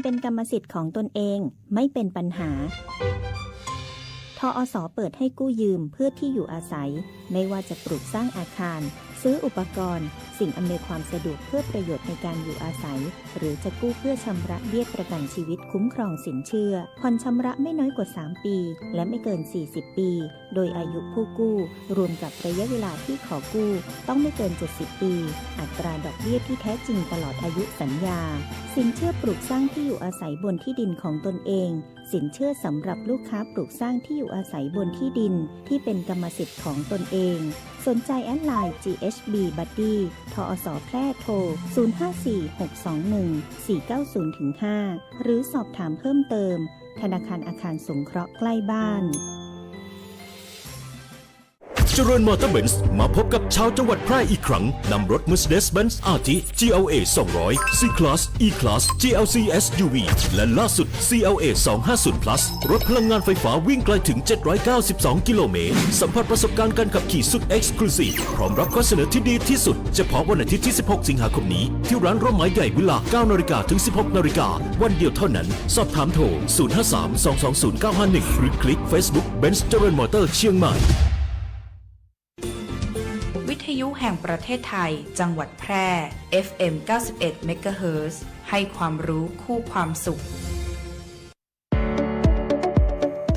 เป็นกรรมสิทธิ์ของตนเองไม่เป็นปัญหาทอส.เปิดให้กู้ยืมเพื่อที่อยู่อาศัยไม่ว่าจะปลูกสร้างอาคารซื้ออุปกรณ์สิ่งอำนวยความสะดวกเพื่อประโยชน์ในการอยู่อาศัยหรือจะกู้เพื่อชำระเบี้ยประกันชีวิตคุ้มครองสินเชื่อผ่อนชำระไม่น้อยกว่า3ปีและไม่เกิน40ปีโดยอายุผู้กู้รวมกับระยะเวลาที่ขอกู้ต้องไม่เกิน70ปีอัตราดอกเบี้ยที่แท้จริงตลอดอายุสัญญาสินเชื่อปลูกสร้างที่อยู่อาศัยบนที่ดินของตนเองสินเชื่อสำหรับลูกค้าปลูกสร้างที่อยู่อาศัยบนที่ดินที่เป็นกรรมสิทธิ์ของตนเองสนใจแอดไลน์ GHB Buddy ทอส.แพร่โทร 0546214905 หรือสอบถามเพิ่มเติมธนาคารอาคารสงเคราะห์ใกล้บ้านเจริญมอเตอร์เบนซ์มาพบกับชาวจังหวัดแพร่อีกครั้งนำรถ Mercedes-Benz RT GLA 200 C-Class E-Class GLC SUV และล่าสุด CLA 250 Plus รถพลังงานไฟฟ้าวิ่งไกลถึง792กิโลเมตรสัมผัสประสบการณ์การขับขี่สุด Exclusive พร้อมรับข้อเสนอที่ดีที่สุดเฉพาะวันอาทิตย์ที่16สิงหาคมนี้ที่ร้านร่มไม้ใหญ่เวลา 9 นาฬิกาถึง 16 นาฬิกาวันเดียวเท่านั้นสอบถามโทร 053-220-951 หรือคลิก Facebook Benz เจริญมอเตอร์เชียงใหม่วิทยุแห่งประเทศไทยจังหวัดแพร่ FM 91 เมกะเฮิรตซ์ ให้ความรู้คู่ความสุข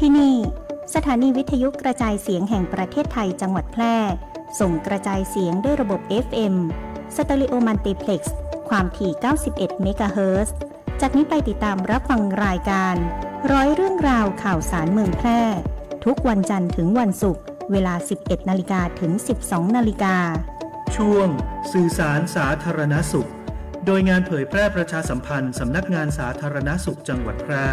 ที่นี่สถานีวิทยุกระจายเสียงแห่งประเทศไทยจังหวัดแพร่ส่งกระจายเสียงด้วยระบบ FM สเตอริโอมัลติเพล็กซ์ความถี่ 91 เมกะเฮิรตซ์ จากนี้ไปติดตามรับฟังรายการร้อยเรื่องราวข่าวสารเมืองแพร่ทุกวันจันทร์ถึงวันศุกร์เวลา 11 นาฬิกาถึง 12 นาฬิกาช่วงสื่อสารสาธารณสุขโดยงานเผยแพร่ประชาสัมพันธ์สำนักงานสาธารณสุขจังหวัดแพร่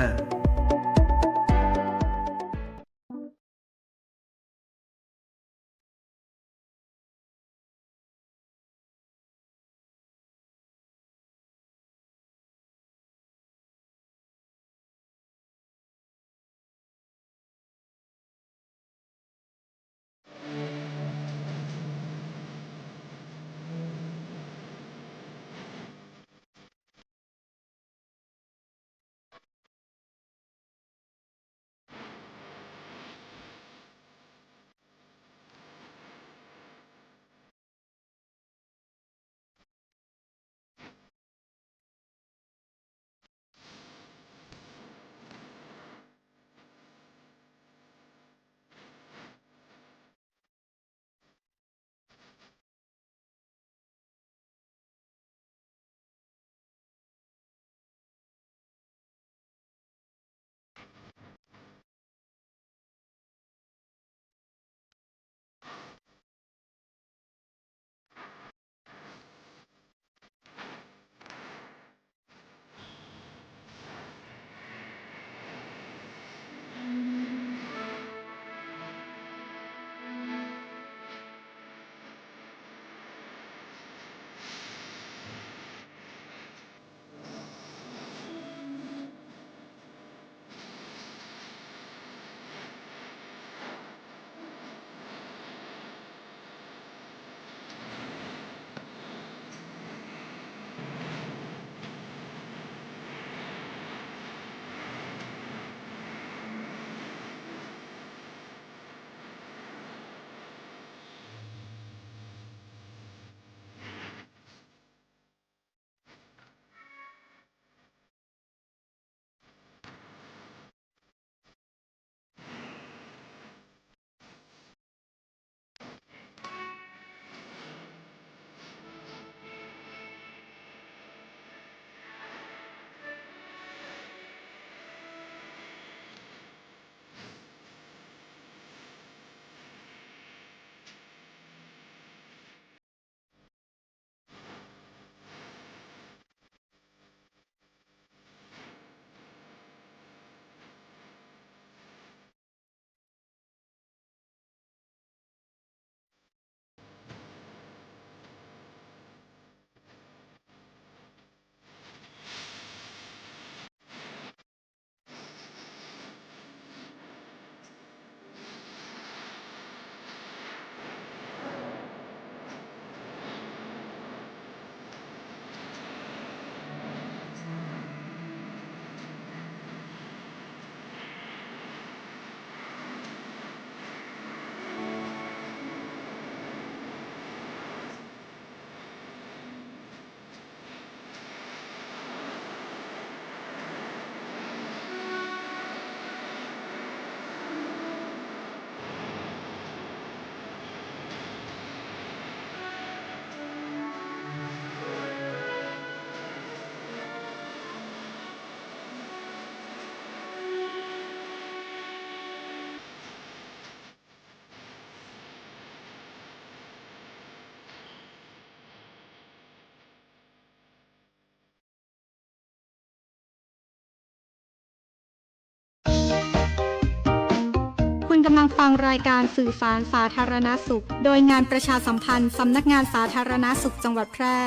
กำลังฟังรายการสื่อสารสาธารณสุขโดยงานประชาสัมพันธ์สำนักงานสาธารณสุขจังหวัดแพร่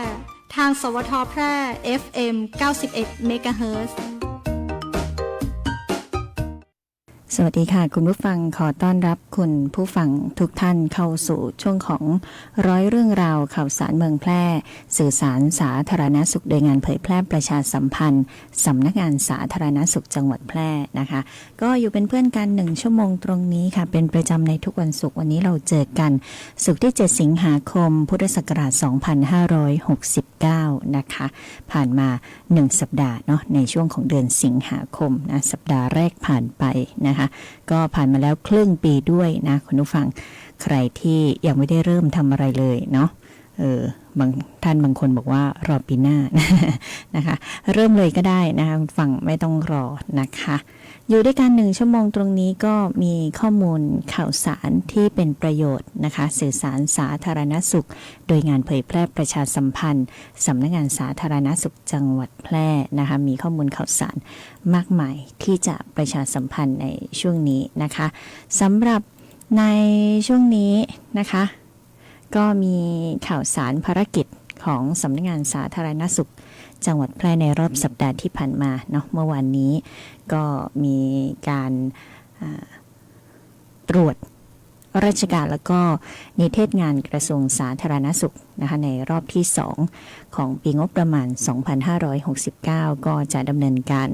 ทางสวทแพร่ FM 91 เมกะเฮิรตซ์ สวัสดีค่ะคุณผู้ฟังขอต้อนรับคุณผู้ฟังทุกท่านเข้าสู่ช่วงของร้อยเรื่องราวข่าวสารเมืองแพร่สื่อสารสาธารณสุขโดยงานเผยแพร่ประชาสัมพันธ์สำนักงานสาธารณสุขจังหวัดแพร่นะคะก็อยู่เป็นเพื่อนกัน1ชั่วโมงตรงนี้ค่ะเป็นประจำในทุกวันศุกร์วันนี้เราเจอกันศุกร์ที่7สิงหาคมพุทธศักราช2569นะคะผ่านมา1สัปดาห์เนาะในช่วงของเดือนสิงหาคมนะสัปดาห์แรกผ่านไปนะคะก็ผ่านมาแล้วครึ่งปีด้วยนะคุณผู้ฟังใครที่ยังไม่ได้เริ่มทำอะไรเลยเนาะบางท่านบางคนบอกว่ารอปีหน้า นะคะเริ่มเลยก็ได้นะคะคุณฟังไม่ต้องรอนะคะอยู่ด้วยกัน1ชั่วโมงตรงนี้ก็มีข้อมูลข่าวสารที่เป็นประโยชน์นะคะสื่อสารสาธารณสุขโดยงานเผยแพร่ประชาสัมพันธ์สำนักงานสาธารณสุขจังหวัดแพร่นะคะมีข้อมูลข่าวสารมากมายที่จะประชาสัมพันธ์ในช่วงนี้นะคะสำหรับในช่วงนี้นะคะก็มีข่าวสารภารกิจของสำนักงานสาธารณสุขจังหวัดแพร่ในรอบสัปดาห์ที่ผ่านมาเนาะเมื่อวานนี้ก็มีการตรวจราชการแล้วก็นิเทศงานกระทรวงสาธารณสุขนะคะในรอบที่2ของปีงบประมาณ 2569 ก็จะดำเนินการ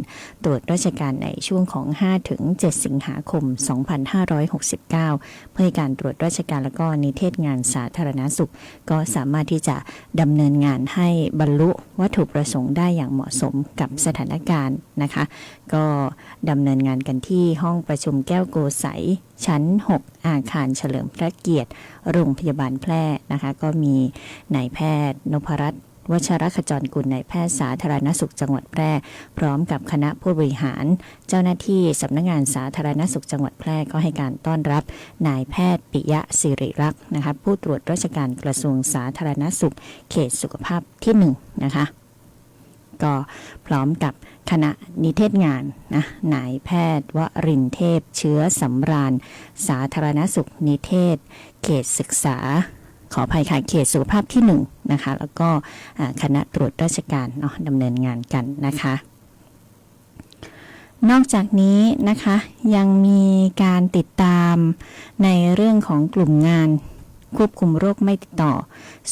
ตรวจราชการในช่วงของ 5-7 สิงหาคม 2569 เพื่อให้การตรวจราชการแล้วก็นิเทศงานสาธารณสุขก็สามารถที่จะดำเนินงานให้บรรลุวัตถุประสงค์ได้อย่างเหมาะสมกับสถานการณ์นะคะก็ดำเนินงานกันที่ห้องประชุมแก้วโกไสชั้น 6 อาคารเฉลิมพระเกียรติโรงพยาบาลแพร่นะคะก็มีนายแพทย์นพรัตน์วชรขจรกุลนายแพทย์สาธารณสุขจังหวัดแพร่พร้อมกับคณะผู้บริหารเจ้าหน้าที่สำนักงานสาธารณสุขจังหวัดแพร่ก็ให้การต้อนรับนายแพทย์ปิยะศิริรักษ์นะคะผู้ตรวจราชการกระทรวงสาธารณสุขเขตสุขภาพที่1นะคะก็พร้อมกับคณะนิเทศงานนะนายแพทย์วรินทร์เทพเชื้อสำราญสาธารณสุขนิเทศเขตศึกษาขออภัยค่ะเขตสุขภาพที่1นะคะแล้วก็คณะตรวจราชการเนาะดำเนินงานกันนะคะนอกจากนี้นะคะยังมีการติดตามในเรื่องของกลุ่มงานควบคุมโรคไม่ติดต่อ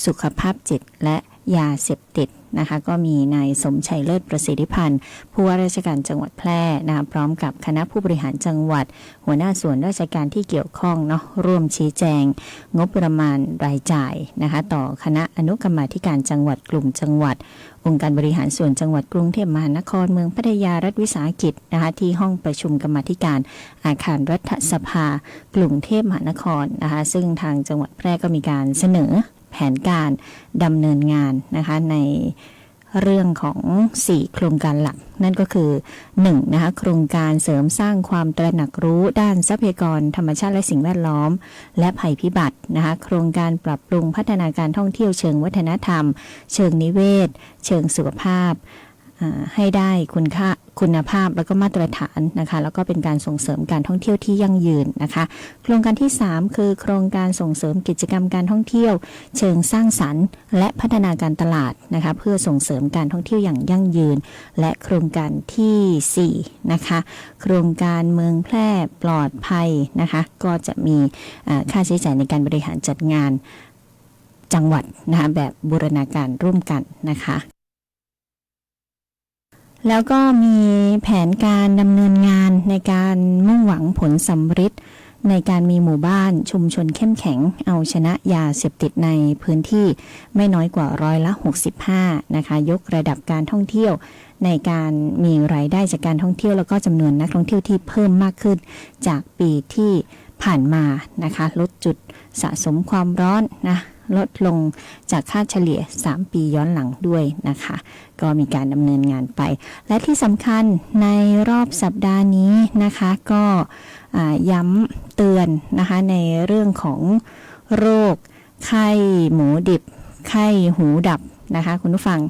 สุขภาพจิตและยาเสพติดนะคะก็มีนายสมชัยเลิศประสิทธิพันธ์ผู้ว่าราชการจังหวัดแพร่นะคะพร้อมกับคณะผู้บริหารจังหวัดหัวหน้าส่วนราชการที่เกี่ยวข้องเนาะร่วมชี้แจงงบประมาณรายจ่ายนะคะต่อคณะอนุกรรมาธิการจังหวัดกลุ่มจังหวัดองค์การบริหารส่วนจังหวัดกรุงเทพมหานครเมืองพัทยารัฐวิสาหกิจนะคะที่ห้องประชุมกรรมาธิการอาคารรัฐสภากรุงเทพมหานครนะคะซึ่งทางจังหวัดแพร่ก็มีการเสนอแผนการดำเนินงานนะคะในเรื่องของ4โครงการหลักนั่นก็คือ1นะคะโครงการเสริมสร้างความตระหนักรู้ด้านทรัพยากรธรรมชาติและสิ่งแวดล้อมและภัยพิบัตินะคะโครงการปรับปรุงพัฒนาการท่องเที่ยวเชิงวัฒนธรรมเชิงนิเวศเชิงสุขภาพให้ได้คุณภาพแล้วก็มาตรฐานนะคะแล้วก็เป็นการส่งเสริมการท่องเที่ยวที่ยั่งยืนนะคะโครงการที่3คือโครงการส่งเสริมกิจกรรมการท่องเที่ยวเชิงสร้างสรรค์และพัฒนาการตลาดนะคะเพื่อส่งเสริมการท่องเที่ยวอย่างยั่งยืนและโครงการที่4นะคะโครงการเมืองแพร่ปลอดภัยนะคะก็จะมีค่าใช้จ่ายในการบริหารจัดงานจังหวัดนะคะแบบบูรณาการร่วมกันนะคะแล้วก็มีแผนการดำเนินงานในการมุ่งหวังผลสำเร็จในการมีหมู่บ้านชุมชนเข้มแข็งเอาชนะยาเสพติดในพื้นที่ไม่น้อยกว่า65%นะคะยกระดับการท่องเที่ยวในการมีรายได้จากการท่องเที่ยวแล้วก็จำนวนนักท่องเที่ยวที่เพิ่มมากขึ้นจากปีที่ผ่านมานะคะลดจุดสะสมความร้อนนะลดลงจากค่าเฉลี่ย3ปีย้อนหลังด้วยนะคะก็มีการดำเนินงานไปและที่สำคัญในรอบสัปดาห์นี้นะคะก็ย้ำเตือนนะคะในเรื่องของโรคไข้หมูดิบไข้หูดับนะคะคุณผู้ฟัง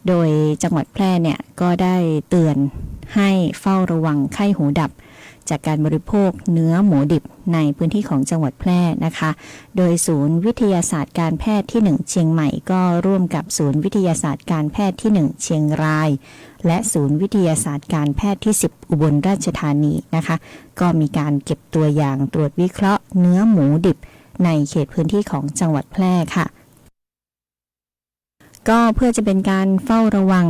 โดยจังหวัดแพร่เนี่ยก็ได้เตือนให้เฝ้าระวังไข้หูดับ จากการบริโภคเนื้อหมูดิบในพื้นที่ของจังหวัดแพร่นะคะโดยศูนย์วิทยาศาสตร์การแพทย์ที่1เชียงใหม่ก็ร่วมกับศูนย์วิทยาศาสตร์การแพทย์ที่1เชียงรายและศูนย์วิทยาศาสตร์การแพทย์ที่10อุบลราชธานีนะคะก็มีการเก็บตัวอย่างตรวจวิเคราะห์เนื้อหมูดิบในเขตพื้นที่ของจังหวัดแพร่ค่ะก็เพื่อจะเป็นการเฝ้าระวัง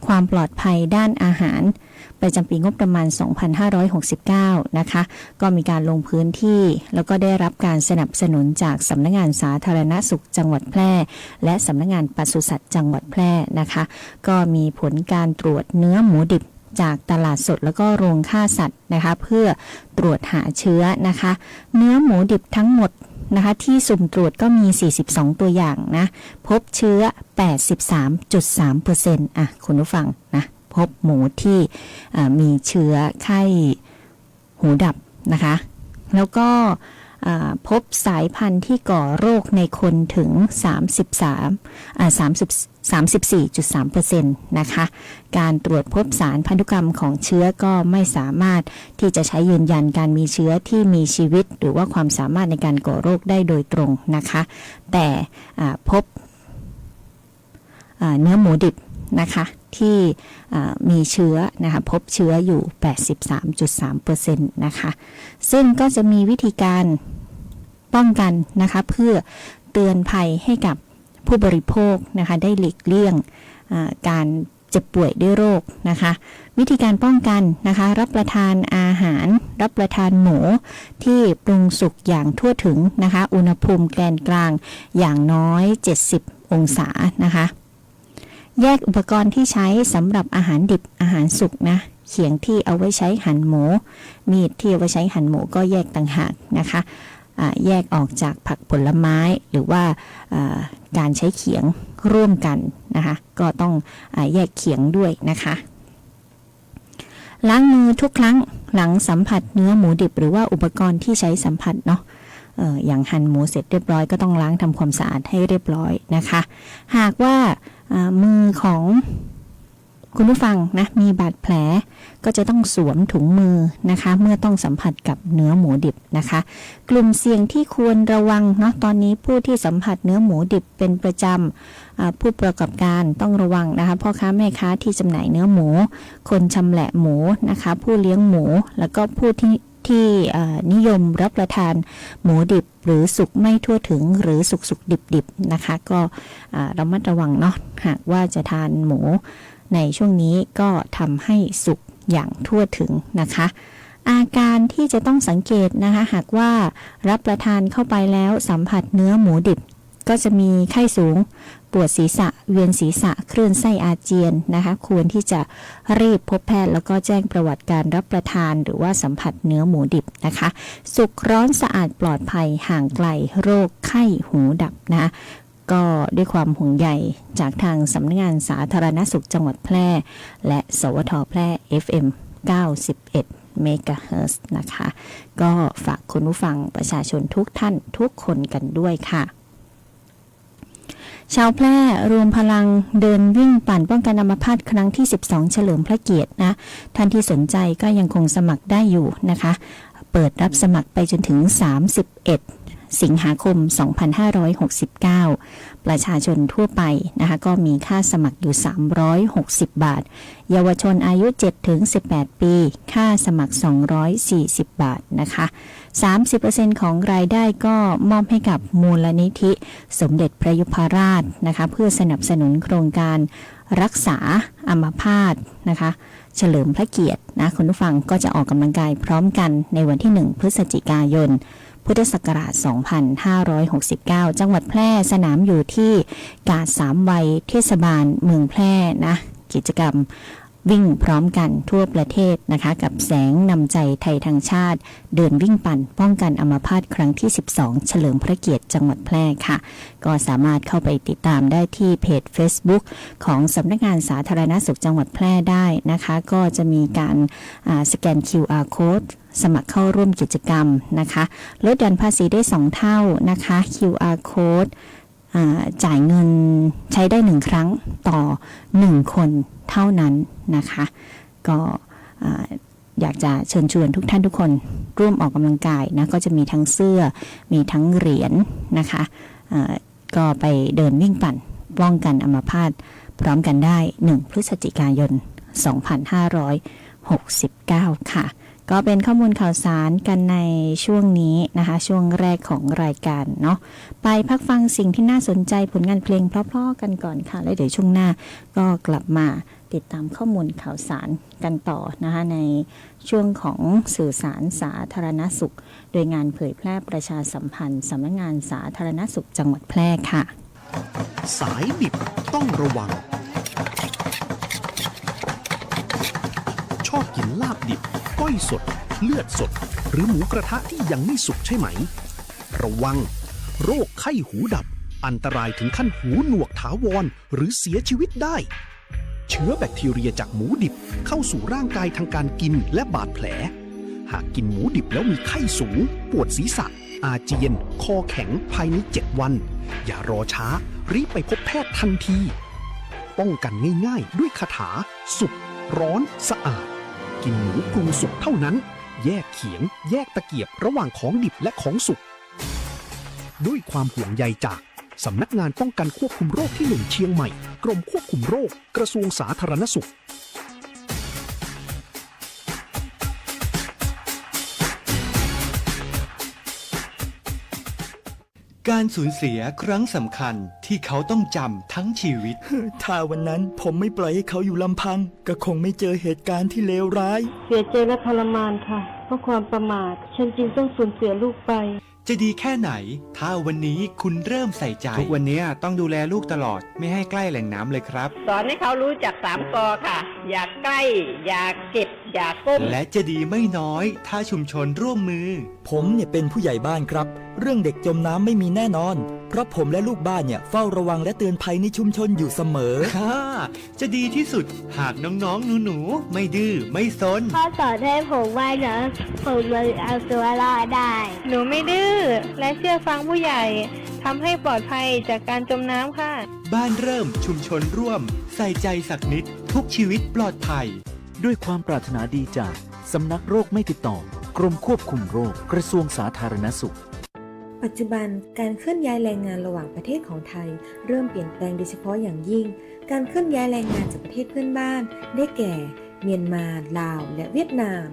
ความปลอดภัยด้านอาหารประจำปีงบประมาณ 2569 นะคะก็มีการลงพื้นที่แล้วก็ได้รับการสนับสนุนจากสำนักงานสาธารณสุขจังหวัดแพร่และสำนักงานปศุสัตว์จังหวัดแพร่นะคะก็มีผลการตรวจเนื้อหมูดิบจากตลาดสดแล้วก็โรงฆ่าสัตว์นะคะเพื่อตรวจหาเชื้อนะคะเนื้อหมูดิบทั้งหมดนะคะที่สุ่มตรวจก็มี42ตัวอย่างนะพบเชื้อ 83.3% คุณผู้ฟังนะพบหมูที่มีเชื้อไข้หูดับนะคะแล้วก็พบสายพันธุ์ที่ก่อโรคในคนถึง 34.3% นะคะการตรวจพบสารพันธุกรรมของเชื้อก็ไม่สามารถที่จะใช้ยืนยันการมีเชื้อที่มีชีวิตหรือว่าความสามารถในการก่อโรคได้โดยตรงนะคะแต่พบเนื้อหมูดิบนะคะที่มีเชื้อนะคะพบเชื้ออยู่ 83.3% นะคะซึ่งก็จะมีวิธีการป้องกันนะคะเพื่อเตือนภัยให้กับผู้บริโภคนะคะได้หลีกเลี่ยงการเจ็บป่วยด้วยโรคนะคะวิธีการป้องกันนะคะรับประทานอาหารรับประทานหมูที่ปรุงสุกอย่างทั่วถึงนะคะอุณหภูมิแกนกลางอย่างน้อย70องศานะคะแยกอุปกรณ์ที่ใช้สำหรับอาหารดิบอาหารสุกนะเขียงที่เอาไว้ใช้หั่นหมูมีดที่เอาไว้ใช้หั่นหมูก็แยกต่างหากนะคะแยกออกจากผักผลไม้หรือว่าการใช้เขียงร่วมกันนะคะก็ต้องแยกเขียงด้วยนะคะล้างมือทุกครั้งหลังสัมผัสเนื้อหมูดิบหรือว่าอุปกรณ์ที่ใช้สัมผัสเนาะอย่างหั่นหมูเสร็จเรียบร้อยก็ต้องล้างทำความสะอาดให้เรียบร้อยนะคะหากว่ามือของคุณผู้ฟังนะมีบาดแผลก็จะต้องสวมถุงมือนะคะเมื่อต้องสัมผัสกับเนื้อหมูดิบนะคะกลุ่มเสี่ยงที่ควรระวังเนาะตอนนี้ผู้ที่สัมผัสเนื้อหมูดิบเป็นประจำผู้ประกอบการต้องระวังนะคะพ่อค้าแม่ค้าที่จำหน่ายเนื้อหมูคนชำแหละหมูนะคะผู้เลี้ยงหมูแล้วก็ผู้ที่นิยมรับประทานหมูดิบหรือสุกไม่ทั่วถึงหรือสุกดิบๆนะคะก็ระมัดระวังเนาะหากว่าจะทานหมูในช่วงนี้ก็ทำให้สุกอย่างทั่วถึงนะคะอาการที่จะต้องสังเกตนะคะหากว่ารับประทานเข้าไปแล้วสัมผัสเนื้อหมูดิบก็จะมีไข้สูงปวดศีรษะเวียนศีรษะคลื่นไส้อาเจียนนะคะควรที่จะรีบพบแพทย์แล้วก็แจ้งประวัติการรับประทานหรือว่าสัมผัสเนื้อหมูดิบนะคะสุกร้อนสะอาดปลอดภัยห่างไกลโรคไข้หูดับนะก็ด้วยความห่วงใยจากทางสำนักงานสาธารณสุขจังหวัดแพร่และสวท.แพร่ FM 91 เมกะเฮิรตซ์นะคะก็ฝากคุณผู้ฟังประชาชนทุกท่านทุกคนกันด้วยค่ะชาวแพร่รวมพลังเดินวิ่งปั่นป้องกันอัมพาตครั้งที่12เฉลิมพระเกียรตินะท่านที่สนใจก็ยังคงสมัครได้อยู่นะคะเปิดรับสมัครไปจนถึง31สิงหาคม 2569 ประชาชนทั่วไปนะคะก็มีค่าสมัครอยู่360 บาทเยาวชนอายุ 7-18 ปีค่าสมัคร240 บาทนะคะ 30% ของรายได้ก็มอบให้กับมูลนิธิสมเด็จพระยุพราชนะคะเพื่อสนับสนุนโครงการรักษาอัมพาตนะคะเฉลิมพระเกียรตินะคุณผู้ฟังก็จะออกกำลังกายพร้อมกันในวันที่1พฤศจิกายนพุทธศักราช 2569 จังหวัดแพร่สนามอยู่ที่กาด3 วัยเทศบาลเมืองแพร่นะกิจกรรมวิ่งพร้อมกันทั่วประเทศนะคะกับแสงนำใจไทยทางชาติเดินวิ่งปั่นป้องกันอัมพาตครั้งที่12เฉลิมพระเกียรติจังหวัดแพร่ค่ะก็สามารถเข้าไปติดตามได้ที่เพจ Facebook ของสำนักงานสาธารณสุขจังหวัดแพร่ได้นะคะก็จะมีการสแกน QR Code สมัครเข้าร่วมกิจกรรมนะคะลดหย่อนภาษีได้2เท่านะคะ QR Code จ่ายเงินใช้ได้1ครั้งต่อ1คนเท่านั้นนะคะก็ อยากจะเชิญชวนทุกท่านทุกคนร่วมออกกำลังกายนะก็จะมีทั้งเสื้อมีทั้งเหรียญนะคะก็ไปเดินวิ่งปั่นป้องกันอัมพาตพร้อมกันได้1พฤศจิกายน2569ค่ะก็เป็นข้อมูลข่าวสารกันในช่วงนี้นะคะช่วงแรกของรายการเนาะไปพักฟังสิ่งที่น่าสนใจผลงานเพลงเพราะๆกันก่อนค่ะแล้วเดี๋ยวช่วงหน้าก็กลับมาติดตามข้อมูลข่าวสารกันต่อนะคะในช่วงของสื่อสารสาธารณสุขโดยงานเผยแพร่ประชาสัมพันธ์สำนักงานสาธารณสุขจังหวัดแพร่ค่ะสายดิบต้องระวังชอบกินลาบดิบก้อยสดเลือดสดหรือหมูกระทะที่ยังไม่สุกใช่ไหมระวังโรคไข้หูดับอันตรายถึงขั้นหูหนวกถาวรหรือเสียชีวิตได้เชื้อแบคทีเรียจากหมูดิบเข้าสู่ร่างกายทางการกินและบาดแผลหากกินหมูดิบแล้วมีไข้สูงปวดศีรษะอาเจียนคอแข็งภายใน7 วันอย่ารอช้ารีบไปพบแพทย์ทันทีป้องกันง่ายๆด้วยคาถาสุกร้อนสะอาดกินหมูปรุงสุกเท่านั้นแยกเขียงแยกตะเกียบระหว่างของดิบและของสุกด้วยความห่วงใยจากสำนักงานป้องกันควบคุมโรคที่1เชียงใหม่กรมควบคุมโรคกระทรวงสาธารณสุขการสูญเสียครั้งสำคัญที่เขาต้องจำทั้งชีวิต ถ้าวันนั้นผมไม่ปล่อยให้เขาอยู่ลำพังก็คงไม่เจอเหตุการณ์ที่เลวร้ายเสียใจและทรมานค่ะเพราะความประมาทฉันจึงต้องสูญเสียลูกไปจะดีแค่ไหนถ้าวันนี้คุณเริ่มใส่ใจทุกวันนี้ต้องดูแลลูกตลอดไม่ให้ใกล้แหล่งน้ำเลยครับสอนให้เขารู้จัก3 ก.ค่ะอย่าใกล้อย่าเก็บอย่าก้มและจะดีไม่น้อยถ้าชุมชนร่วมมือผมเนี่ยเป็นผู้ใหญ่บ้านครับเรื่องเด็กจมน้ำไม่มีแน่นอนเพราะผมและลูกบ้านเนี่ยเฝ้าระวังและเตือนภัยในชุมชนอยู่เสมอจะดีที่สุดหากน้องๆหนูๆไม่ดื้อไม่ซนพ่อสอนให้ผมว่ายน้ำผมเลยเอาตัวรอดได้หนูไม่ดื้อและเชื่อฟังผู้ใหญ่ทำให้ปลอดภัยจากการจมน้ำค่ะบ้านเริ่มชุมชนร่วมใส่ใจสักนิดทุกชีวิตปลอดภัยด้วยความปรารถนาดีจากสำนักโรคไม่ติดต่อกรมควบคุมโรคกระทรวงสาธารณสุขปัจจุบันการเคลื่อนย้ายแรงงานระหว่างประเทศของไทยเริ่มเปลี่ยนแปลงโดยเฉพาะอย่างยิ่งการเคลื่อนย้ายแรงงานจากประเทศเพื่อนบ้านได้แก่เมียนมาลาวและเวียดนาม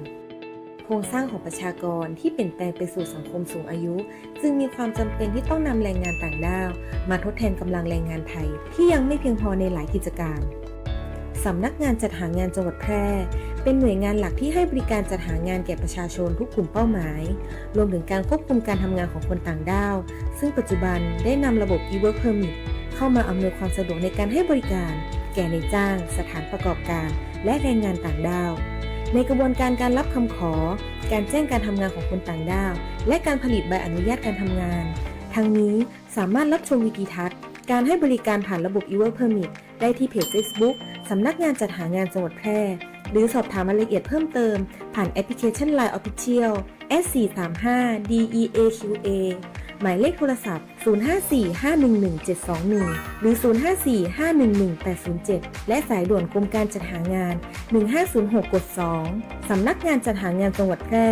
โครงสร้างของประชากรที่เปลี่ยนแปลงไปสู่สังคมสูงอายุจึงมีความจำเป็นที่ต้องนำแรงงานต่างด้าวมาทดแทนกำลังแรงงานไทยที่ยังไม่เพียงพอในหลายกิจการสำนักงานจัดหางานจังหวัดแพร่เป็นหน่วยงานหลักที่ให้บริการจัดหางานแก่ประชาชนทุกกลุ่มเป้าหมายรวมถึงการควบคุมการทำงานของคนต่างด้าวซึ่งปัจจุบันได้นำระบบ e-work permit เข้ามาอำนวยความสะดวกในการให้บริการแก่นายจ้างสถานประกอบการและแรงงานต่างด้าวในกระบวนการการรับคำขอการแจ้งการทำงานของคนต่างด้าวและการผลิตใบอนุญาตการทำงานทั้งนี้สามารถรับชมวิดีทัศน์การให้บริการผ่านระบบ e-work permit ได้ที่เพจ Facebook สำนักงานจัดหางานจังหวัดแพร่หรือสอบถามรายละเอียดเพิ่มเติมผ่านแอปพลิเคชัน LINE Official S435DEAQA หมายเลขโทรศัพท์ 0545117721 หรือ 0545118807 และสายด่วนกรมการจัดหางาน 1506 กด 2 สำนักงานจัดหางานจังหวัดแพร่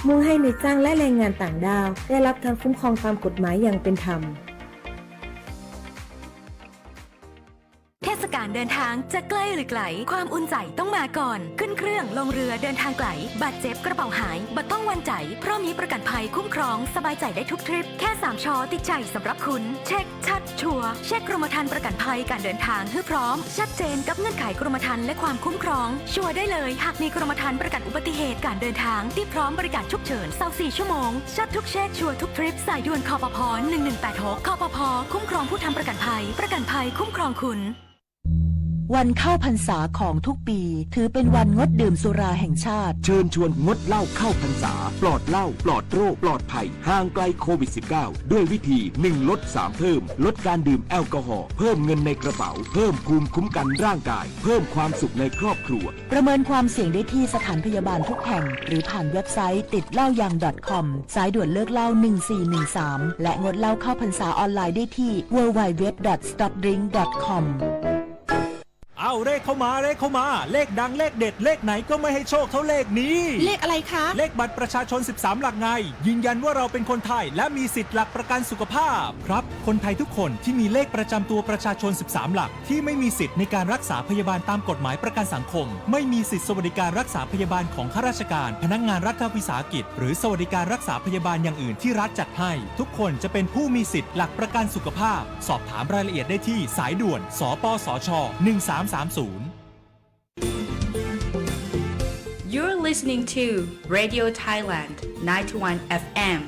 มุ่งให้นายจ้างและแรงงานต่างด้าวได้รับการคุ้มครองตามกฎหมายอย่างเป็นธรรมเทศกาลเดินทางจะใกล้หรือไกลความอุ่นใจต้องมาก่อนขึ้นเครื่องลงเรือเดินทางไกลบาดเจ็บกระเป๋าหายบัดต้องวันใจเพราะมีประกันภัยคุ้มครองสบายใจได้ทุกทริปแค่3 ชอติดใจสำหรับคุณเช็คชัดชัวร์เช็คกรมธรรม์ประกันภัยการเดินทางให้พร้อมชัดเจนกับเงื่อนไขกรมธรรม์และความคุ้มครองชัวร์ได้เลยหากมีกรมธรรม์ประกันอุบัติเหตุการเดินทางที่พร้อมบริการฉุกเฉิน24 ชั่วโมงชัดทุกเช็คชัวร์ทุกทริปสายด่วนคปภ1186คปภคุ้มครองผู้ทำประกันภัยคุ้มครองคุณวันเข้าพรรษาของทุกปีถือเป็นวันงดดื่มสุราแห่งชาติเชิญชวนงดเหล้าเข้าพรรษาปลอดเหล้าปลอดโรคปลอดภัยห่างไกลโควิด -19 ด้วยวิธี1ลด3เพิ่มลดการดื่มแอลกอฮอล์เพิ่มเงินในกระเป๋าเพิ่มภูมิคุ้มกันร่างกายเพิ่มความสุขในครอบครัวประเมินความเสี่ยงได้ที่สถานพยาบาลทุกแห่งหรือผ่านเว็บไซต์ติดเหล้ายัง .com สายด่วนเลิกเหล้า1413และงดเหล้าเข้าพรรษาออนไลน์ได้ที่ www.stopdrink.comเอา เอาเลขเข้ามาเลขดังเลขเด็ดเลขไหนก็ไม่ให้โชคเท่าเลขนี้เลขอะไรคะเลขบัตรประชาชน13หลักไงยืนยันว่าเราเป็นคนไทยและมีสิทธิ์หลักประกันสุขภาพครับคนไทยทุกคนที่มีเลขประจำตัวประชาชน13หลักที่ไม่มีสิทธิ์ในการรักษาพยาบาลตามกฎหมายประกันสังคมไม่มีสิทธิสวัสดิการรักษาพยาบาลของข้าราชการพนักงานรัฐวิสาหกิจหรือสวัสดิการรักษาพยาบาลอย่างอื่นที่รัฐจัดให้ทุกคนจะเป็นผู้มีสิทธิ์หลักประกันสุขภาพสอบถามรายละเอียดได้ที่สายด่วนสปสช1330 You're listening to Radio Thailand 91 FM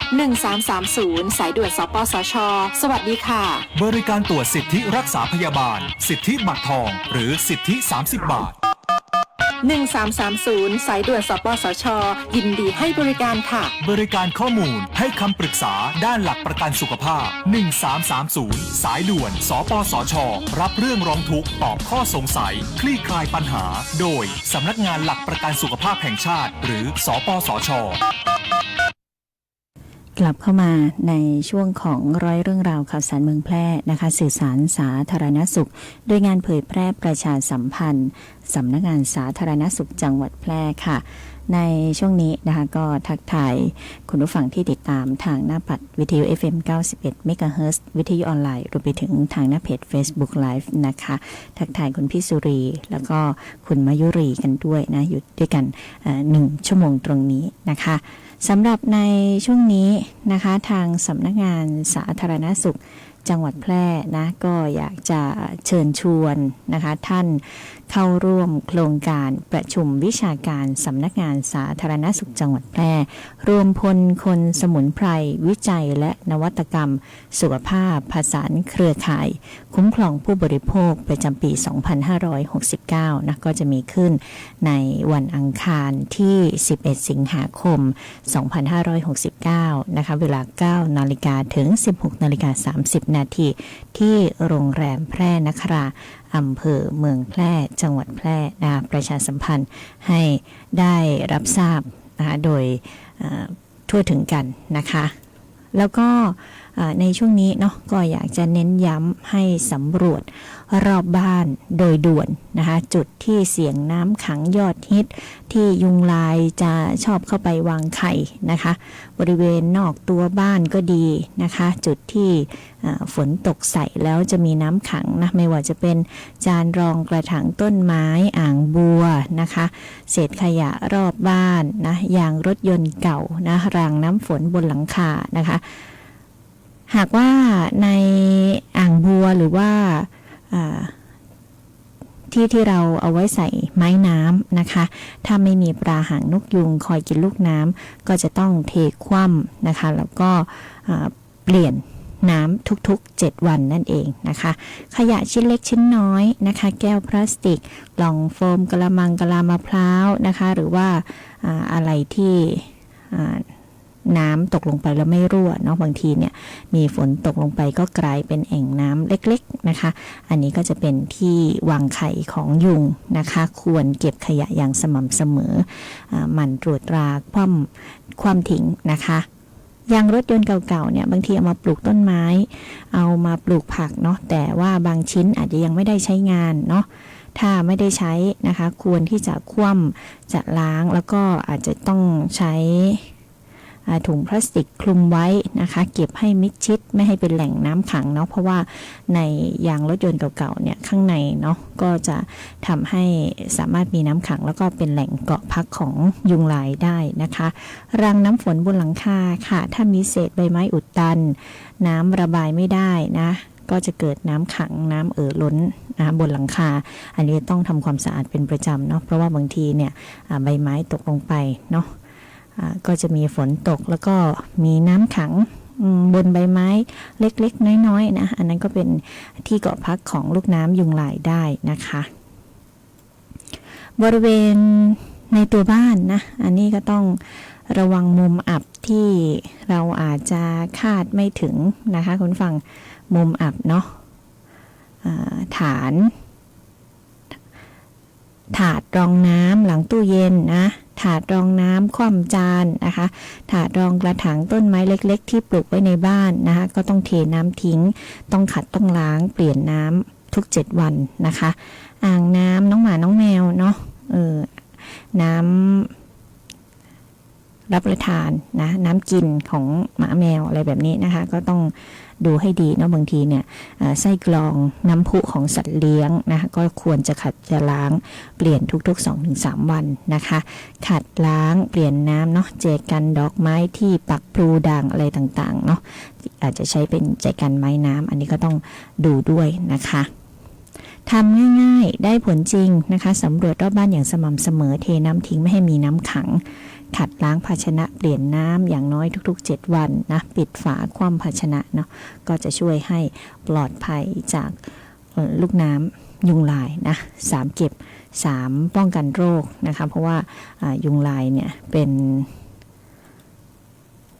1330 สายด่วนสปสช.สวัสดีค่ะบริการตรวจสิทธิรักษาพยาบาลสิทธิบัตรทองหรือสิทธิ30 บาท1330 สายด่วนสปสช.ยินดีให้บริการค่ะบริการข้อมูลให้คำปรึกษาด้านหลักประกันสุขภาพ1330สายด่วนสปสช.รับเรื่องร้องทุกข์ตอบข้อสงสัยคลี่คลายปัญหาโดยสำนักงานหลักประกันสุขภาพแห่งชาติหรือสปสช.กลับเข้ามาในช่วงของร้อยเรื่องราวข่าวสารเมืองแพร่นะคะสื่อสารสาธารณสุขโดยงานเผยแพร่ประชาสัมพันธ์สำนักงานสาธารณสุขจังหวัดแพร่ค่ะในช่วงนี้นะคะก็ทักทายคุณผู้ฟังที่ติดตามทางหน้าปัดวิทยุ FM 91 เมกะเฮิรตซ์วิทยุออนไลน์รวมไปถึงทางหน้าเพจ Facebook Live นะคะทักทายคุณพี่สุรีแล้วก็คุณมายุรีกันด้วยนะอยู่ด้วยกัน1 ชั่วโมงตรงนี้นะคะสำหรับในช่วงนี้นะคะทางสำนักงานสาธารณสุขจังหวัดแพร่นะก็อยากจะเชิญชวนนะคะท่านเข้าร่วมโครงการประชุมวิชาการสำนักงานสาธารณสุขจังหวัดแพร่รวมพลคนสมุนไพรวิจัยและนวัตกรรมสุขภาพผสานเครือข่ายคุ้มครองผู้บริโภคประจำปี 2569 นะก็จะมีขึ้นในวันอังคารที่ 11 สิงหาคม 2569 นะคะเวลา 9 นาฬิกาถึง 16 นาฬิกา 30 นาทีที่โรงแรมแพร่นคราอำเภอเมืองแพร่จังหวัดแพร่นะประชาสัมพันธ์ให้ได้รับทราบนะคะโดยทั่วถึงกันนะคะแล้วก็ในช่วงนี้เนาะก็อยากจะเน้นย้ำให้สำรวจรอบบ้านโดยด่วนนะคะจุดที่เสี่ยงน้ำขังยอดฮิตที่ยุงลายจะชอบเข้าไปวางไข่นะคะบริเวณนอกตัวบ้านก็ดีนะคะจุดที่ฝนตกใส่แล้วจะมีน้ำขังนะไม่ว่าจะเป็นจานรองกระถางต้นไม้อ่างบัวนะคะเศษขยะรอบบ้านนะยางรถยนต์เก่านะรางน้ำฝนบนหลังคานะคะหากว่าในอ่างบัวหรือว่าที่เราเอาไว้ใส่ไม้น้ำนะคะถ้าไม่มีปลาหางนกยุงคอยกินลูกน้ำก็จะต้องเทคว่ำนะคะแล้วก็เปลี่ยนน้ำทุกๆ7 วันนั่นเองนะคะขยะชิ้นเล็กชิ้นน้อยนะคะแก้วพลาสติกกล่องโฟมกะละมังกะลามะพร้าวนะคะหรือว่าอะไรที่น้ำตกลงไปแล้วไม่รั่วเนาะบางทีเนี่ยมีฝนตกลงไปก็กลายเป็นแอ่งน้ำเล็กๆนะคะอันนี้ก็จะเป็นที่วางไข่ของยุงนะคะควรเก็บขยะอย่างสม่ำเสมอหมั่นตรวจตราความทิ้งนะคะยางรถยนต์เก่าๆเนี่ยบางทีเอามาปลูกต้นไม้เอามาปลูกผักเนาะแต่ว่าบางชิ้นอาจจะยังไม่ได้ใช้งานเนาะถ้าไม่ได้ใช้นะคะควรที่จะคว่ำจะล้างแล้วก็อาจจะต้องใช้ถุงพลาสติกคลุมไว้นะคะเก็บให้มิดชิดไม่ให้เป็นแหล่งน้ำขังเนาะเพราะว่าในยางรถยนต์เก่าๆเนี่ยข้างในเนาะก็จะทำให้สามารถมีน้ำขังแล้วก็เป็นแหล่งเกาะพักของยุงลายได้นะคะรางน้ำฝนบนหลังคาค่ะถ้ามีเศษใบไม้อุดตันน้ำระบายไม่ได้นะก็จะเกิดน้ำขังน้ำล้นนะบนหลังคาอันนี้ต้องทำความสะอาดเป็นประจำเนาะเพราะว่าบางทีเนี่ยใบไม้ตกลงไปเนาะก็จะมีฝนตกแล้วก็มีน้ำขังบนใบไม้เล็กๆน้อยๆนะอันนั้นก็เป็นที่เกาะพักของลูกน้ำยุงลายได้นะคะบริเวณในตัวบ้านนะอันนี้ก็ต้องระวังมุมอับที่เราอาจจะคาดไม่ถึงนะคะคุณฟังมุมอับเนาะถาดรองน้ำหลังตู้เย็นนะถาดรองน้ำคว่ำจานนะคะถาดรองกระถางต้นไม้เล็กๆที่ปลูกไว้ในบ้านนะคะก็ต้องเทน้ำทิ้งต้องขัดต้องล้างเปลี่ยนน้ำทุก7 วันนะคะอ่างน้ำน้องหมาน้องแมวเนาะน้ำรับประทานนะน้ำกินของหมาแมวอะไรแบบนี้นะคะก็ต้องดูให้ดีเนาะบางทีเนี่ยไส้กรองน้ำพุของสัตว์เลี้ยงนะคะก็ควรจะขัดจะล้างเปลี่ยนทุกๆ 2-3 วันนะคะขัดล้างเปลี่ยนน้ำเนาะแจกันดอกไม้ที่ปักพลูด่างอะไรต่างๆเนาะอาจจะใช้เป็นแจกันไม้น้ำอันนี้ก็ต้องดูด้วยนะคะ ทำง่ายๆได้ผลจริงนะคะสำรวจรอบบ้านอย่างสม่ำเสมอเทน้ำทิ้งไม่ให้มีน้ำขังขัดล้างภาชนะเปลี่ยนน้ำอย่างน้อยทุกๆ7วันนะปิดฝาคว่ำภาชนะเนาะก็จะช่วยให้ปลอดภัยจากลูกน้ำยุงลายนะ3เก็บ3ป้องกันโรคนะคะเพราะว่ายุงลายเนี่ยเป็น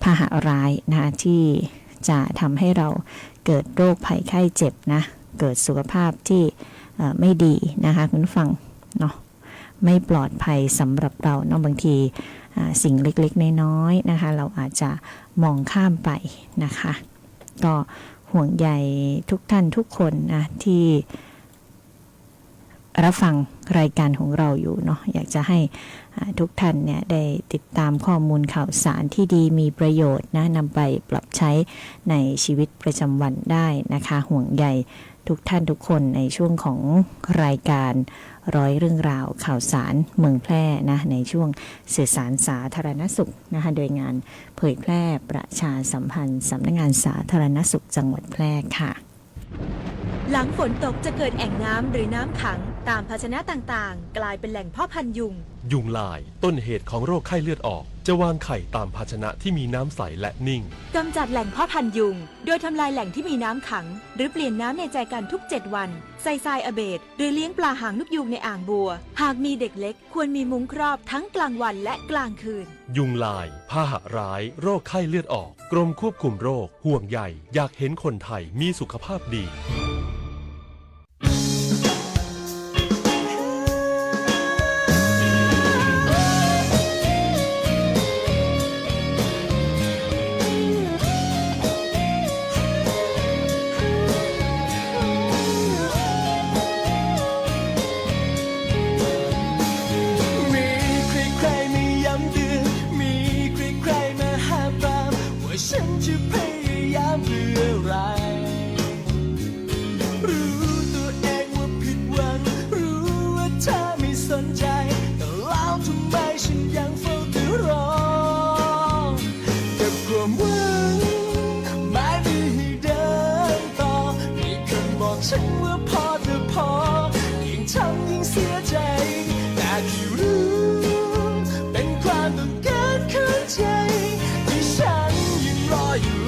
พาหะร้ายนะที่จะทำให้เราเกิดโรคภัยไข้เจ็บนะเกิดสุขภาพที่ไม่ดีนะคะคุณผู้ฟังเนาะไม่ปลอดภัยสำหรับเราเนาะบางทีสิ่งเล็กๆน้อยๆนะคะเราอาจจะมองข้ามไปนะคะก็ห่วงใยทุกท่านทุกคนนะที่รับฟังรายการของเราอยู่เนาะอยากจะให้ทุกท่านเนี่ยได้ติดตามข้อมูลข่าวสารที่ดีมีประโยชน์นะนำไปปรับใช้ในชีวิตประจำวันได้นะคะห่วงใยทุกท่านทุกคนในช่วงของรายการร้อยเรื่องราวข่าวสารเมืองแพร่นะในช่วงสื่อสารสาธารณสุขนะคะโดยงานเผยแพร่ประชาสัมพันธ์สำนักงานสาธารณสุขจังหวัดแพร่ค่ะหลังฝนตกจะเกิดแอ่งน้ำหรือน้ำขังตามภาชนะต่างๆกลายเป็นแหล่งเพาะพันธุ์ยุงยุงลายต้นเหตุของโรคไข้เลือดออกจะวางไข่ตามภาชนะที่มีน้ำใสและนิ่งกำจัดแหล่งเพาะพันธุ์ยุงโดยทำลายแหล่งที่มีน้ำขังหรือเปลี่ยนน้ำในใจกันทุก7วันใส่ทรายอเบดหรือเลี้ยงปลาหางนกยูงในอ่างบัวหากมีเด็กเล็กควรมีมุ้งครอบทั้งกลางวันและกลางคืนยุงลายพาหะร้ายโรคไข้เลือดออกกรมควบคุมโรคห่วงใยอยากเห็นคนไทยมีสุขภาพดีฉันจะพยายามเพื่ออะไรรู้ตัวเองว่าผิดหวังรู้ว่าเธอไม่สนใจแต่แล้วทำไมฉันยังเฝ้าแต่รอเก็บความหวังไม่มีให้เดินต่อมีคนบอกฉันว่าพอเธอพอยิ่งทำยิ่งเสียใจแต่ที่รู้เป็นความต้องการของใจรออยู่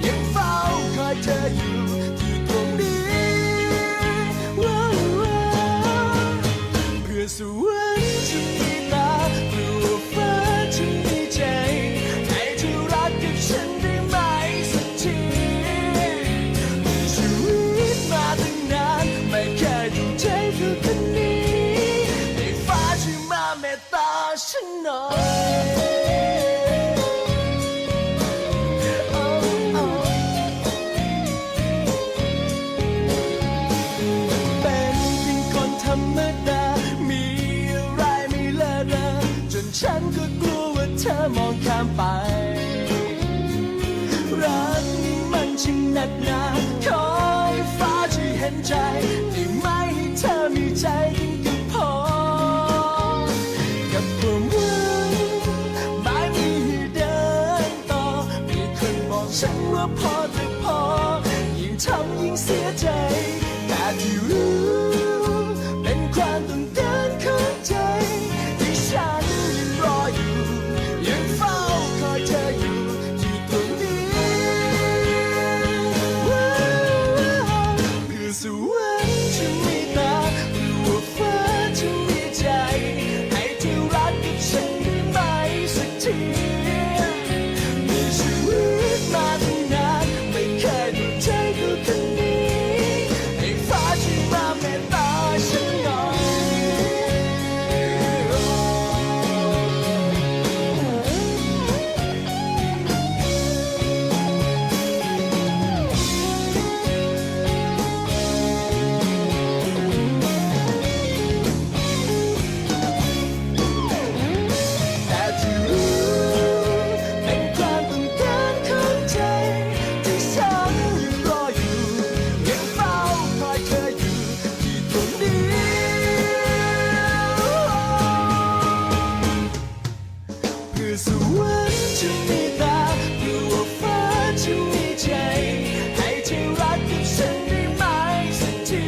ยังเฝ้าคอยเธออยู่ที่ตรงนี้เพื่อสวรรค์จะมีตาเพื่อฟ้าจะมีใจให้เธอรักกับฉันได้ไหมสักทีมีชีวิตมาตั้งนานไม่แค่ดูใจเธอคนนี้ให้ฟ้าช่วยมาเมตตาฉันหน่อยฉันก็กลัวว่าเธอมองข้ามไปรักนี้มันช่างหนักหนาขอให้ฟ้าช่วยเห็นใจที่ไม่ให้เธอมีใจยิ่งก็พอกับความหวังไม่มีให้เดินต่อมีคนบอกฉันว่าพอแต่พอยิ่งทำยิ่งเสียใจแต่ที่รู้เป็นความต้องการของใจที่ฉันยังเฝ้าคอยเธออยู่ที่ตรงนี้เพื่อสวรรค์จะมีตาเพื่อฟ้าจะมีใจให้เธอรักกับฉันได้ไหมสักทีมีชีวิตมาตั้งนานไม่เคยดูใจดูคนนี้ให้ฟ้าช่วยมาเมตตาฉันหน่อยสวรรค์จะมีตาเพื่อฟ้าจะมีใจให้เธอรักกับฉันได้ไหมสักที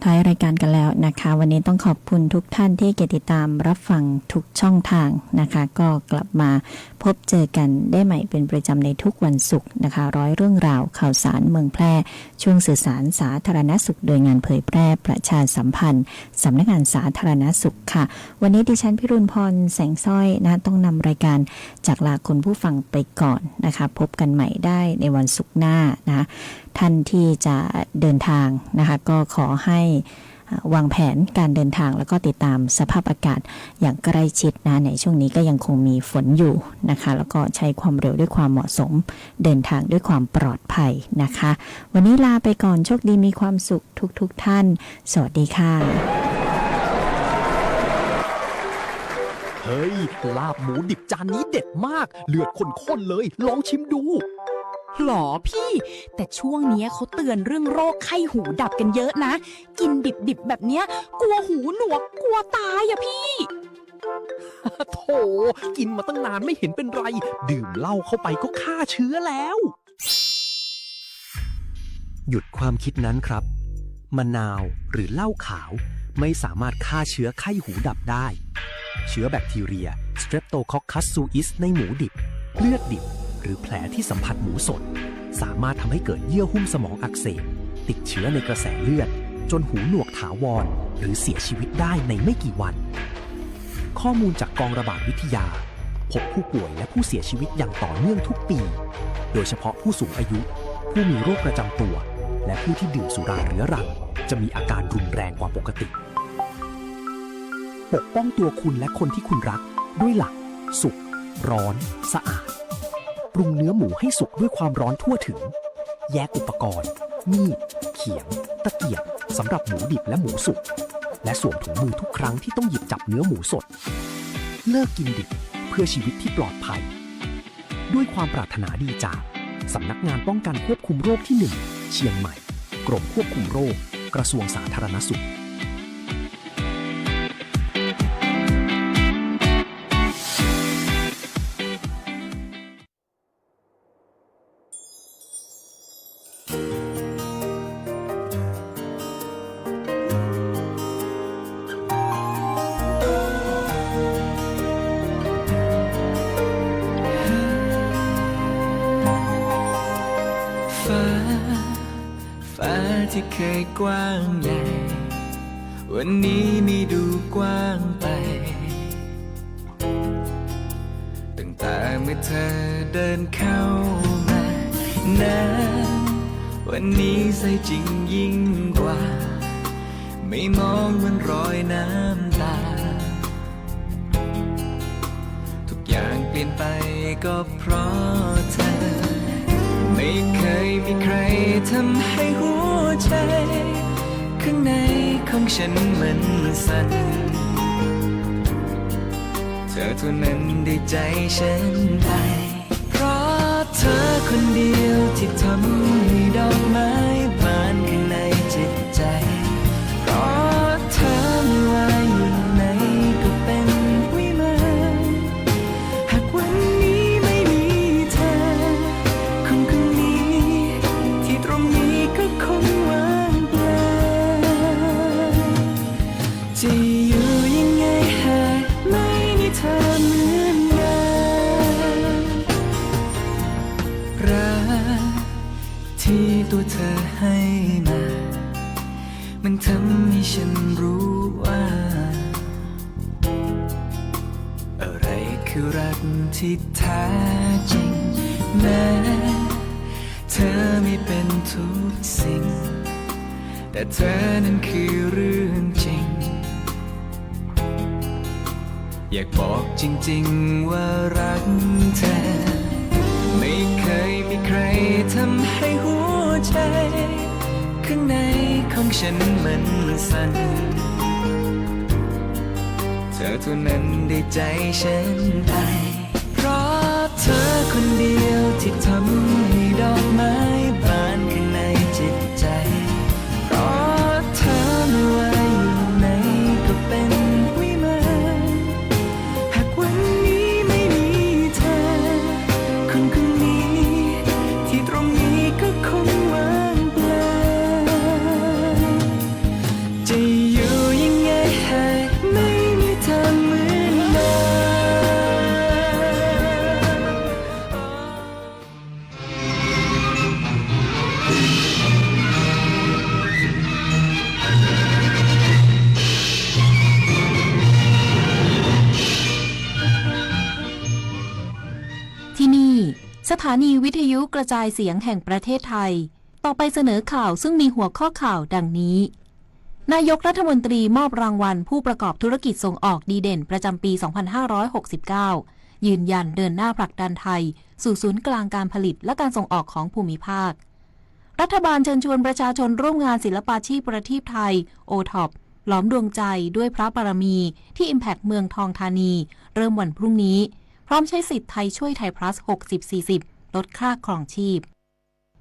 ท้ายรายการกันแล้วนะคะวันนี้ต้องขอบคุณทุกท่านที่ติดตามรับฟังทุกช่องทางนะคะก็กลับมาพบเจอกันได้ใหม่เป็นประจำในทุกวันศุกร์นะคะร้อยเรื่องราวข่าวสารเมืองแพร่ช่วงสื่อสารสาธารณสุขโดยงานเผยแพร่ประชาสัมพันธ์สำนักงานสาธารณสุขค่ะวันนี้ดิฉันพิรุณพรแสงสร้อยนะต้องนำรายการจากลาคุณผู้ฟังไปก่อนนะคะพบกันใหม่ได้ในวันศุกร์หน้านะคะท่านที่จะเดินทางนะคะก็ขอให้วางแผนการเดินทางแล้วก็ติดตามสภาพอากาศอย่างใกล้ชิดนะในช่วงนี้ก็ยังคงมีฝนอยู่นะคะแล้วก็ใช้ความเร็วด้วยความเหมาะสมเดินทางด้วยความปลอดภัยนะคะวันนี้ลาไปก่อนโชคดีมีความสุขทุกท่านสวัสดีค่ะเฮ้ยลาบหมูดิบจานนี้เด็ดมากเลือดข้นๆเลยลองชิมดูหรอพี่แต่ช่วงนี้เขาเตือนเรื่องโรคไข้หูดับกันเยอะนะกินดิบๆแบบเนี้ยกลัวหูหนวกกลัวตายอะพี่ โธ่กินมาตั้งนานไม่เห็นเป็นไรดื่มเหล้าเข้าไปก็ฆ่าเชื้อแล้วหยุดความคิดนั้นครับมะนาวหรือเหล้าขาวไม่สามารถฆ่าเชื้อไข้หูดับได้เชื้อแบคทีเรีย Streptococcus suis ในหมูดิบเลือดดิบหรือแผลที่สัมผัสหมูสดสามารถทำให้เกิดเยื่อหุ้มสมองอักเสบติดเชื้อในกระแสเลือดจนหูหนวกถาวรหรือเสียชีวิตได้ในไม่กี่วันข้อมูลจากกองระบาดวิทยาพบผู้ป่วยและผู้เสียชีวิตอย่างต่อเนื่องทุกปีโดยเฉพาะผู้สูงอายุผู้มีโรคประจำตัวและผู้ที่ดื่มสุราเรื้อรังจะมีอาการรุนแรงกว่าปกติปกป้องตัวคุณและคนที่คุณรักด้วยหลักสุกร้อนสะอาดปรุงเนื้อหมูให้สุกด้วยความร้อนทั่วถึงแยกอุปกรณ์มีดเขียงตะเกียบสำหรับหมูดิบและหมูสุกและสวมถุงมือทุกครั้งที่ต้องหยิบจับเนื้อหมูสดเลิกกินดิบเพื่อชีวิตที่ปลอดภัยด้วยความปรารถนาดีจากสำนักงานป้องกันควบคุมโรคที่ 1 เชียงใหม่กรมควบคุมโรคกระทรวงสาธารณสุขที่เคยกว้างใหญ่วันนี้ไม่ดูกว้างไปตั้งแต่เมื่อเธอเดินเข้ามานะวันนี้ใส่จริงยิ่งกว่าไม่มองมันรอยน้ำตาทุกอย่างเปลี่ยนไปก็เพราะเธอไม่เคยมีใครทำให้หัวใจข้างในของฉันมันสั่นเธอเท่านั้นได้ใจฉันไปเพราะเธอคนเดียวที่ทำให้ดอกไม้บานข้างในจิตใจเพราะเธอไม่ว่าอยู่ไหนก็เป็นวิมานหากวันนี้ไม่มีเธอคนคนนี้ที่ตรงนี้ก็คงว่างเปล่าจะอยู่ยังไงหากไม่มีเธอเหมือนกันรักที่ตัวเธอให้มามันทำให้ฉันรู้ว่าอะไรคือรักที่แท้จริงแม้เธอไม่เป็นทุกสิ่งแต่เธอนั้นคือเรื่องจริงอยากบอกจริงๆว่ารักเธอไม่เคยมีใครทำให้หัวใจข้างในของฉันมันสั่นเธอเท่านั้นได้ใจฉันไปเพราะเธอคนเดียวที่ทำให้ดอกไม้บานข้างในจิตใจเพราะเธอไม่ว่าอยู่ไหนก็เป็นวิมานหากวันนี้ไม่มี ถานีวิทยุกระจายเสียงแห่งประเทศไทยต่อไปเสนอข่าวซึ่งมีหัวข้อข่าวดังนี้นายกรัฐมนตรีมอบรางวัลผู้ประกอบธุรกิจส่งออกดีเด่นประจำปี 2569 ยืนยันเดินหน้าผลักดันไทยสู่ศูนย์กลางการผลิตและการส่งออกของภูมิภาครัฐบาลเชิญชวนประชาชนร่วมงานศิลปาชีพประทีปไทย O-TOP หลอมดวงใจด้วยพระบารมีที่ Impact เมืองทองธานีเริ่มวันพรุ่งนี้พร้อมใช้สิทธิ์ไทยช่วยไทยพลัส 60-40 ลดค่าครองชีพ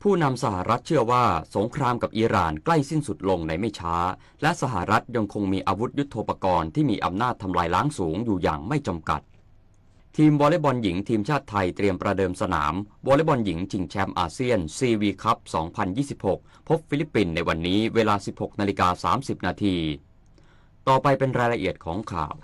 ผู้นำสหรัฐเชื่อว่าสงครามกับอิหร่านใกล้สิ้นสุดลงในไม่ช้าและสหรัฐยังคงมีอาวุธยุทโธปกรณ์ที่มีอำนาจทำลายล้างสูงอยู่อย่างไม่จำกัดทีมวอลเลย์บอลหญิงทีมชาติไทยเตรียมประเดิมสนามวอลเลย์บอลหญิงชิงแชมป์อาเซียน CV Cup 2026 พบฟิลิปปินส์ในวันนี้เวลา 16:30 น.ต่อไปเป็นรายละเอียดของข่าว